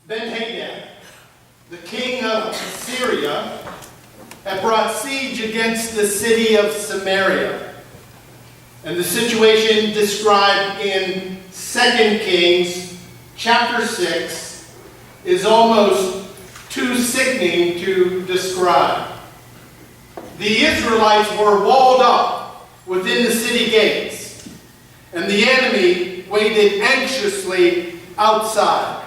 Ben-Hadad, the king of Syria, had brought siege against the city of Samaria. And the situation described in 2 Kings chapter 6 is almost too sickening to describe. The Israelites were walled up within the city gates, and the enemy waited anxiously outside.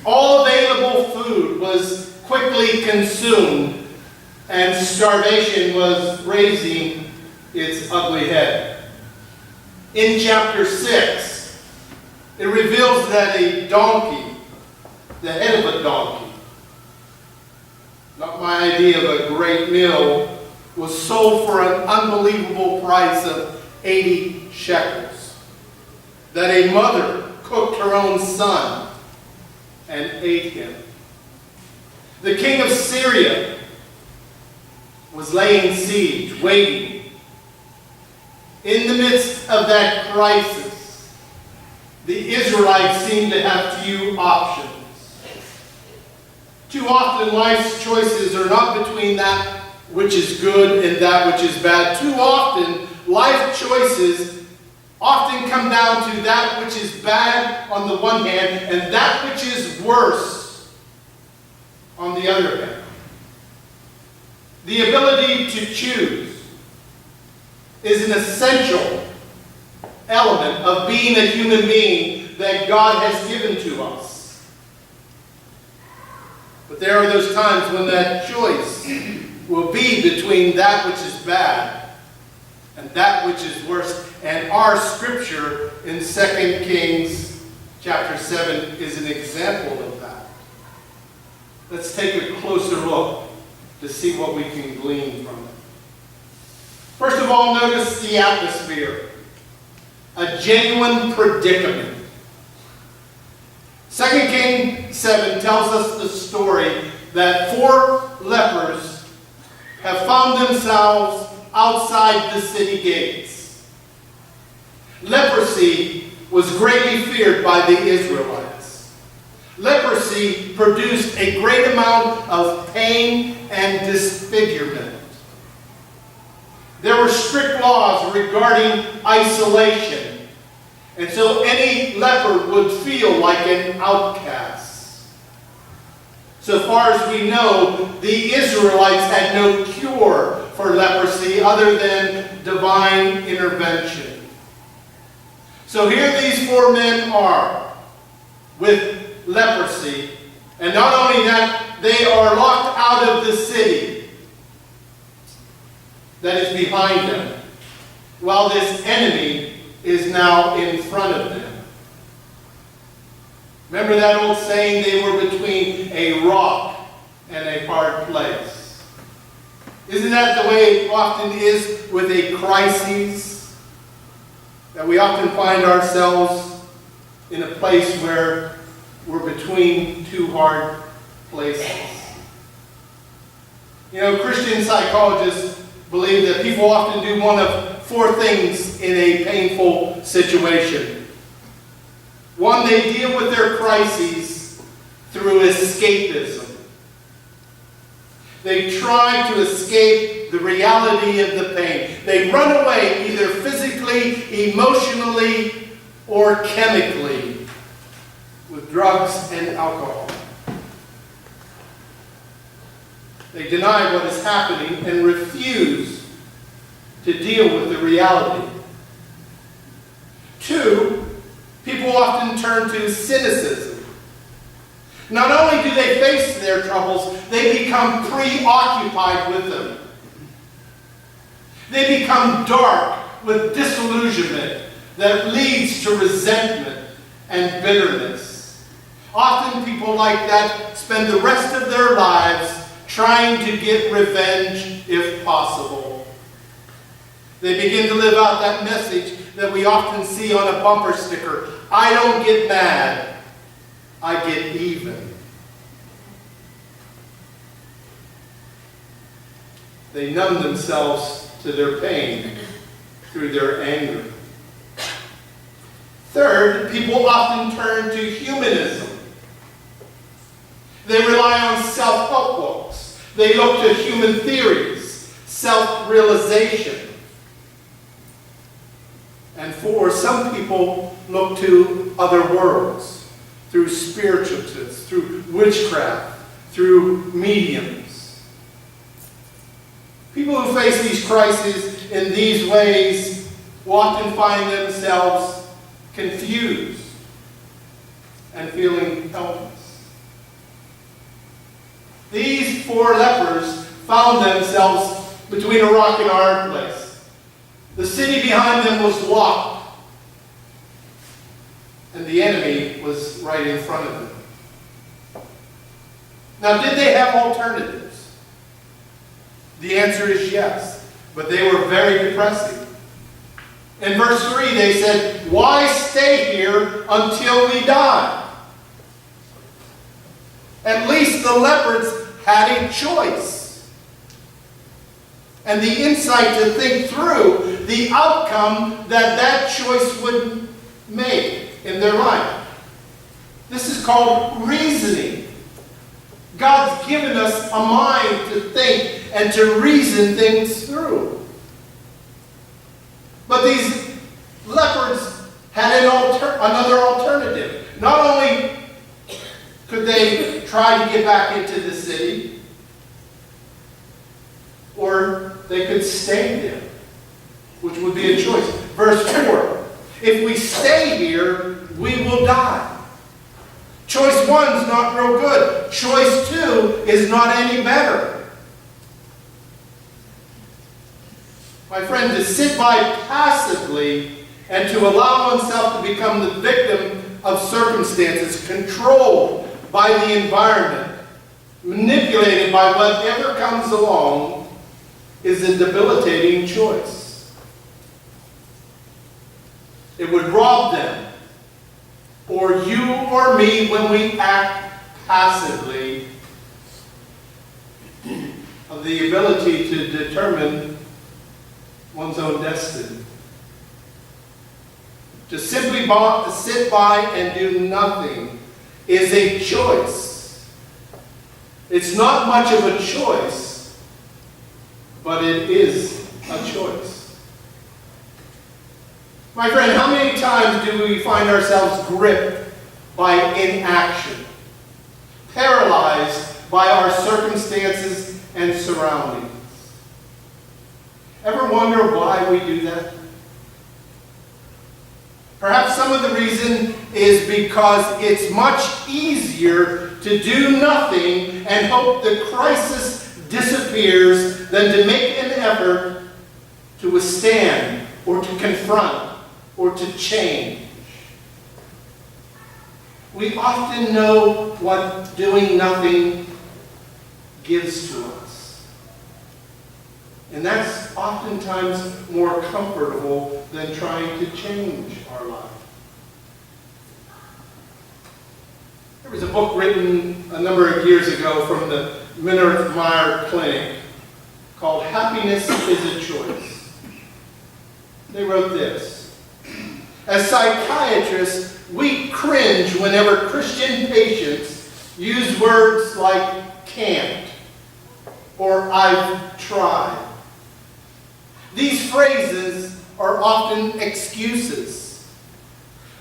All available food was quickly consumed, and starvation was raising its ugly head. In chapter 6, it reveals that a donkey, the head of a donkey, not my idea of a great meal, was sold for an unbelievable price of 80 shekels. That a mother cooked her own son and ate him. The king of Syria was laying siege, waiting. In the midst of that crisis, the Israelites seemed to have few options. Too often life's choices are not between that which is good and that which is bad. Too often life choices often come down to that which is bad on the one hand and that which is worse on the other hand. The ability to choose is an essential element of being a human being that God has given to us. But there are those times when that choice will be between that which is bad and that which is worse. And our scripture in 2 Kings chapter 7 is an example of that. Let's take a closer look to see what we can glean from it. First of all, notice the atmosphere. A genuine predicament. 2 Kings 7 tells us the story that 4 lepers have found themselves outside the city gates. Leprosy was greatly feared by the Israelites. Leprosy produced a great amount of pain and disfigurement. There were strict laws regarding isolation. And so any leper would feel like an outcast. So far as we know, the Israelites had no cure for leprosy other than divine intervention. So here these 4 men are with leprosy. And not only that, they are locked out of the city that is behind them, while this enemy is now in front of them. Remember that old saying, they were between a rock and a hard place. Isn't that the way it often is with a crisis? That we often find ourselves in a place where we're between 2 hard places. You know, Christian psychologists believe that people often do one of 4 things in a painful situation. 1, they deal with their crises through escapism. They try to escape the reality of the pain. They run away either physically, emotionally, or chemically with drugs and alcohol. They deny what is happening and refuse to deal with the reality. 2, people often turn to cynicism. Not only do they face their troubles, they become preoccupied with them. They become dark with disillusionment that leads to resentment and bitterness. Often people like that spend the rest of their lives trying to get revenge if possible. They begin to live out that message that we often see on a bumper sticker. I don't get mad, I get even. They numb themselves to their pain through their anger. Third, people often turn to humanism. They rely on self-help books. They look to human theories, self-realization. And 4, some people look to other worlds, through spiritualists, through witchcraft, through mediums. People who face these crises in these ways will often find themselves confused and feeling helpless. These 4 lepers found themselves between a rock and a hard place. The city behind them was locked, and the enemy was right in front of them. Now, did they have alternatives? The answer is yes, but they were very depressing. In verse 3, they said, "Why stay here until we die?" At least the lepers had a choice and the insight to think through the outcome that choice would make in their life. This is called reasoning. God's given us a mind to think and to reason things through. But these lepers had another alternative. Not only could they try to get back into the city, or they could stay there, which would be a choice. Verse 4, if we stay here, we will die. Choice 1 is not real good. Choice 2 is not any better. My friend, to sit by passively and to allow oneself to become the victim of circumstances, controlled by the environment, manipulated by whatever comes along, is a debilitating choice. It would rob them, or you or me, when we act passively, of the ability to determine one's own destiny. To simply sit by and do nothing is a choice. It's not much of a choice, but it is a choice. My friend, how many times do we find ourselves gripped by inaction, paralyzed by our circumstances and surroundings? Ever wonder why we do that? Perhaps some of the reason is because it's much easier to do nothing and hope the crisis disappears than to make an effort to withstand or to confront or to change. We often know what doing nothing gives to us. And that's oftentimes more comfortable than trying to change our life. There was a book written a number of years ago from the Minnesota Clinic called Happiness is a Choice. They wrote this: as psychiatrists, we cringe whenever Christian patients use words like can't or I've tried. These phrases are often excuses.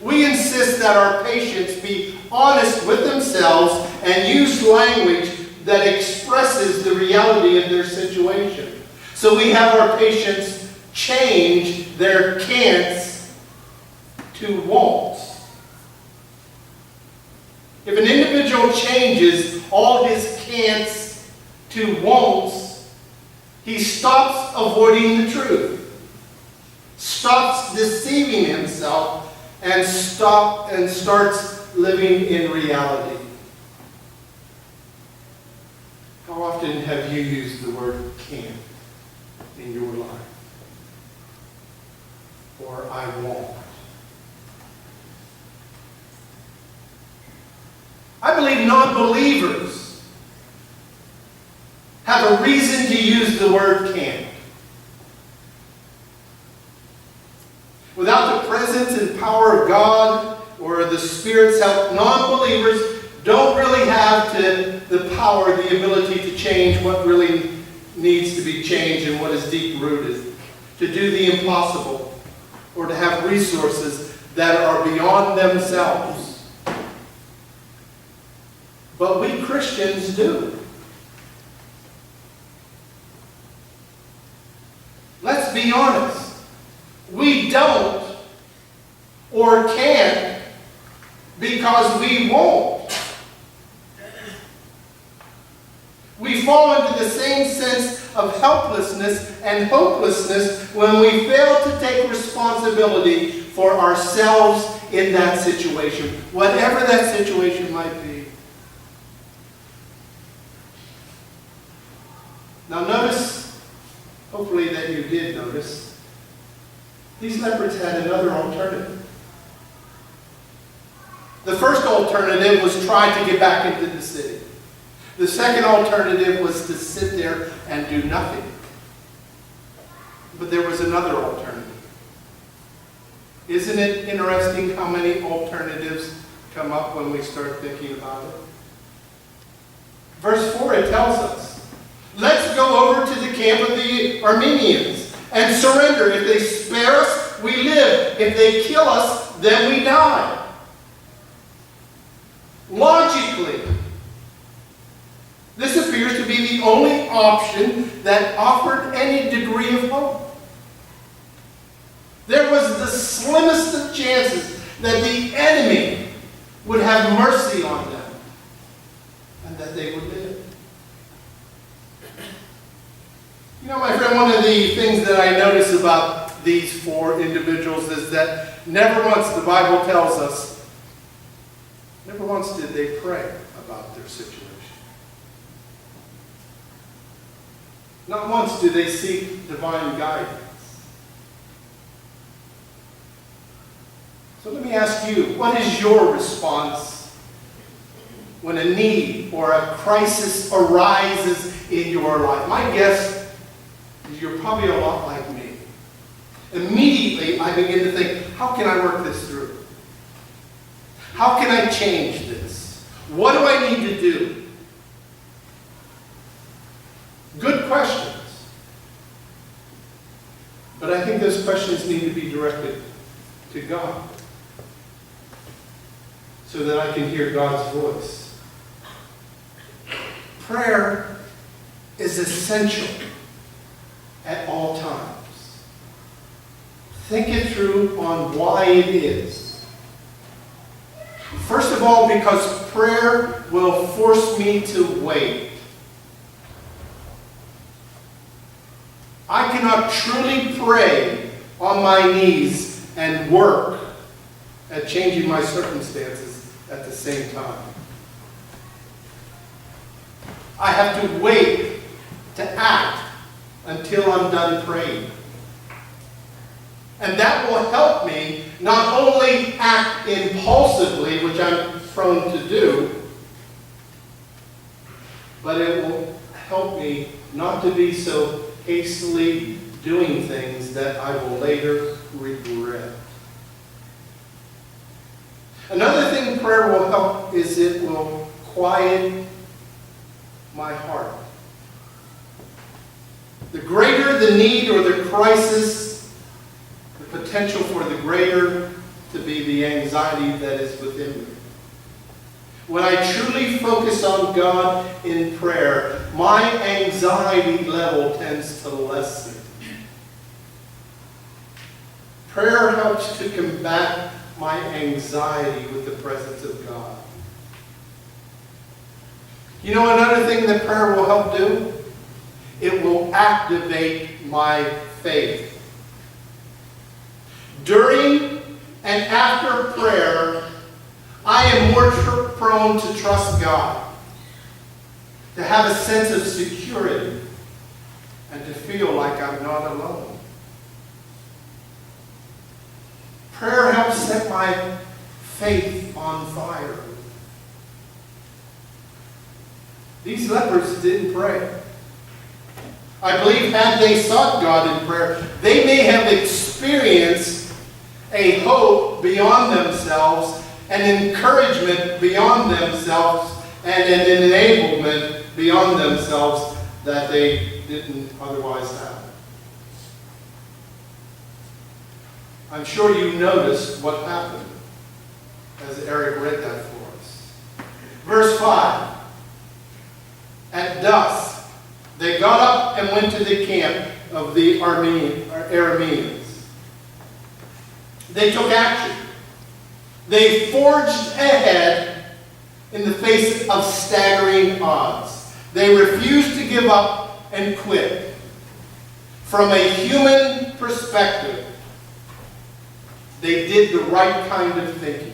We insist that our patients be honest with themselves and use language that expresses the reality of their situation. So we have our patients change their can'ts to won'ts. If an individual changes all his can'ts to won'ts, he stops avoiding the truth, stops deceiving himself, and starts living in reality. How often have you used the word can't in your life? Or I won't? I believe non-believers have a reason to use the word can't. Without the presence and power of God or the Spirit's help, non-believers don't really have the power, the ability to change what really needs to be changed and what is deep-rooted, to do the impossible, or to have resources that are beyond themselves. But we Christians do. Let's be honest. We don't or can't because we won't. We fall into the same sense of helplessness and hopelessness when we fail to take responsibility for ourselves in that situation, whatever that situation might be. Now notice, hopefully that you did notice, these lepers had another alternative. The first alternative was try to get back into the city. The second alternative was to sit there and do nothing. But there was another alternative. Isn't it interesting how many alternatives come up when we start thinking about it? Verse 4, it tells us, let's go over to the camp of the Armenians and surrender. If they spare us, we live. If they kill us, then we die. Logically, this appears to be the only option that offered any degree of hope. There was the slimmest of chances that the enemy would have mercy on them and that they would live. You know, my friend, one of the things that I notice about these four individuals is that never once, the Bible tells us, never once did they pray about their situation. Not once do they seek divine guidance. So let me ask you, what is your response when a need or a crisis arises in your life? My guess is you're probably a lot like me. Immediately, I begin to think, how can I work this through? How can I change this? What do I need to do? Good questions. But I think those questions need to be directed to God so that I can hear God's voice. Prayer is essential at all times. Think it through on why it is. First of all, because prayer will force me to wait. I cannot truly pray on my knees and work at changing my circumstances at the same time. I have to wait to act until I'm done praying. And that will help me not only act impulsively, which I'm prone to do, but it will help me not to be so hastily doing things that I will later regret. Another thing prayer will help is it will quiet my heart. The greater the need or the crisis, the potential for the greater to be the anxiety that is within me. When I truly focus on God in prayer, my anxiety level tends to lessen. Prayer helps to combat my anxiety with the presence of God. You know another thing that prayer will help do? It will activate my faith. During and after prayer, I am more prone to trust God, to have a sense of security, and to feel like I'm not alone. Prayer helps set my faith on fire. These lepers didn't pray. I believe had they sought God in prayer, they may have experienced a hope beyond themselves an encouragement beyond themselves, and an enablement beyond themselves that they didn't otherwise have. I'm sure you noticed what happened as Eric read that for us. Verse 5. At dusk, they got up and went to the camp of the Arameans. They took action. They forged ahead in the face of staggering odds. They refused to give up and quit. From a human perspective, they did the right kind of thinking.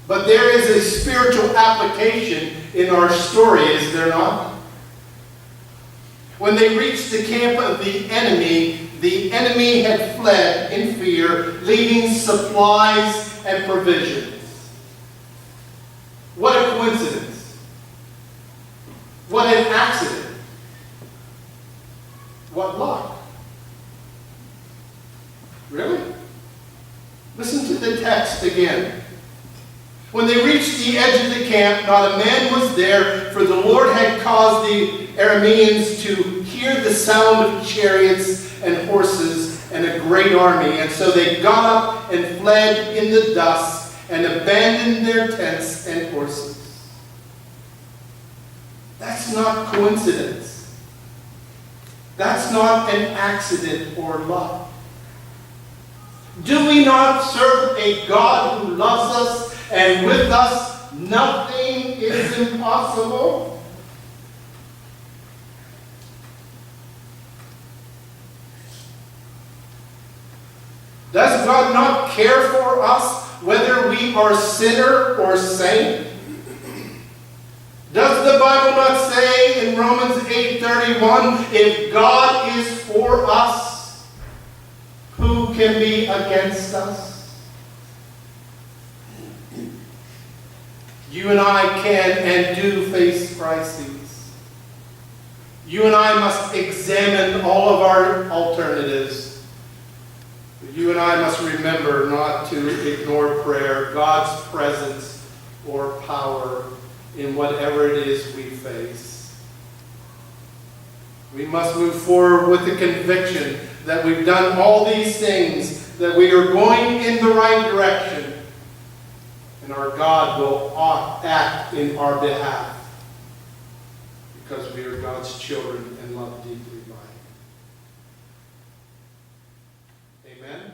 But there is a spiritual application in our story, is there not? When they reached the camp of the enemy had fled in fear, leaving supplies and provisions. What a coincidence. What an accident. What luck. Really? Listen to the text again. When they reached the edge of the camp, not a man was there, for the Lord had caused the Arameans to hear the sound of chariots and horses and a great army. And so they got up and fled in the dusk and abandoned their tents and horses. That's not coincidence. That's not an accident or luck. Do we not serve a God who loves us, and with us nothing is impossible? Does God not care for us whether we are sinner or saint? Does the Bible not say in Romans 8:31, if God is for us, who can be against us? You and I can and do face crises. You and I must examine all of our alternatives. You and I must remember not to ignore prayer, God's presence or power in whatever it is we face. We must move forward with the conviction that we've done all these things, that we are going in the right direction, and our God will act in our behalf because we are God's children and loved deeply by Him. Amen.